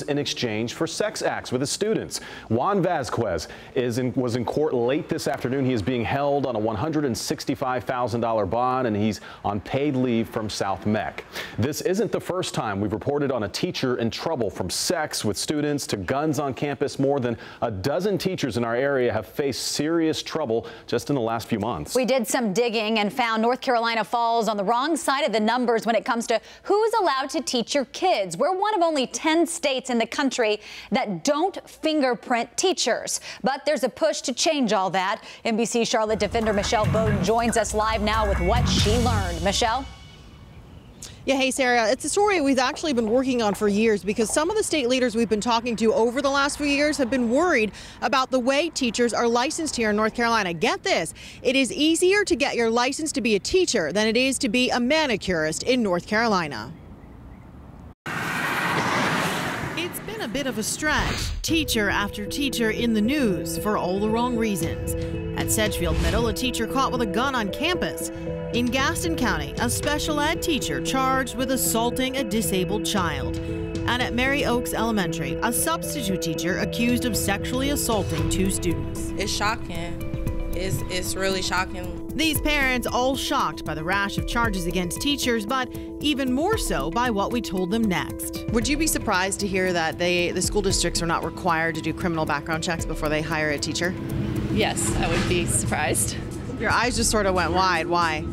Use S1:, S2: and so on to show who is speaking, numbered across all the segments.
S1: in exchange for sex acts with his students. Juan Vasquez was in court late this afternoon. He is being held on a $165,000 bond, and he's on paid leave from South Meck. This isn't the first time we've reported on a teacher in trouble, from sex with students to guns on campus. More than a dozen teachers in our area have faced serious trouble just in the last few months.
S2: We did some digging and found North Carolina falls on the wrong side of the numbers when it comes to who's allowed to teach your kids. We're one of only 10 states in the country that don't fingerprint teachers. But there's a push to change all that. NBC Charlotte defender Michelle Bowden joins us live now with what she learned. Michelle?
S3: Yeah, hey, Sarah, it's a story we've actually been working on for years because some of the state leaders we've been talking to over the last few years have been worried about the way teachers are licensed here in North Carolina. Get this, it is easier to get your license to be a teacher than it is to be a manicurist in North Carolina. It's been a bit of a stretch. Teacher after teacher in the news for all the wrong reasons. At Sedgefield Middle, a teacher caught with a gun on campus. In Gaston County, a special ed teacher charged with assaulting a disabled child. And at Mary Oaks Elementary, a substitute teacher accused of sexually assaulting two students.
S4: It's shocking. It's really shocking.
S3: These parents all shocked by the rash of charges against teachers, but even more so by what we told them next. Would you be surprised to hear that the school districts are not required to do criminal background checks before they hire a teacher?
S5: Yes, I would be surprised.
S3: Your eyes just sort of went wide. Why?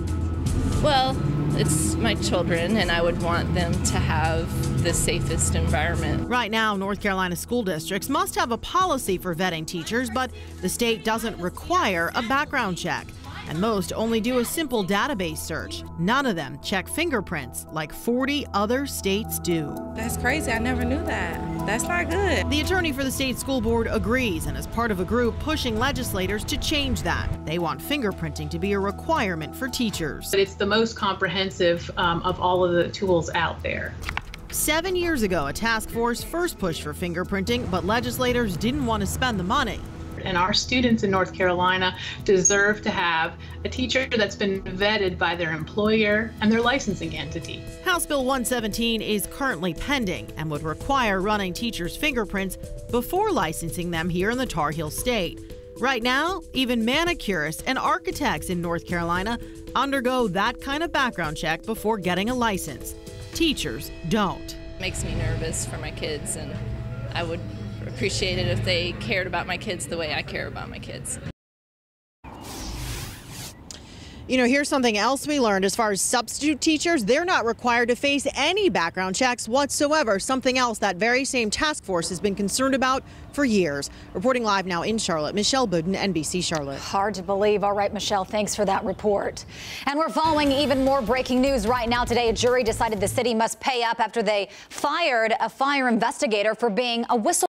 S5: Well, it's my children, and I would want them to have the safest environment.
S3: Right now, North Carolina school districts must have a policy for vetting teachers, but the state doesn't require a background check. And most only do a simple database search. None of them check fingerprints like 40 other states do.
S4: That's crazy. I never knew that. That's not good.
S3: The attorney for the state school board agrees and is part of a group pushing legislators to change that. They want fingerprinting to be a requirement for teachers.
S6: It's the most comprehensive of all of the tools out there.
S3: 7 years ago, a task force first pushed for fingerprinting, but legislators didn't want to spend the money.
S6: And our students in North Carolina deserve to have a teacher that's been vetted by their employer and their licensing entity.
S3: House Bill 117 is currently pending and would require running teachers' fingerprints before licensing them here in the Tar Heel State. Right now, even manicurists and architects in North Carolina undergo that kind of background check before getting a license. Teachers don't.
S5: It makes me nervous for my kids, and I would appreciate it if they cared about my kids the way I care about my kids.
S3: You know, here's something else we learned as far as substitute teachers. They're not required to face any background checks whatsoever. Something else that very same task force has been concerned about for years. Reporting live now in Charlotte, Michelle Bowden, NBC Charlotte.
S2: Hard to believe. All right, Michelle, thanks for that report. And we're following even more breaking news right now. Today, a jury decided the city must pay up after they fired a fire investigator for being a whistleblower.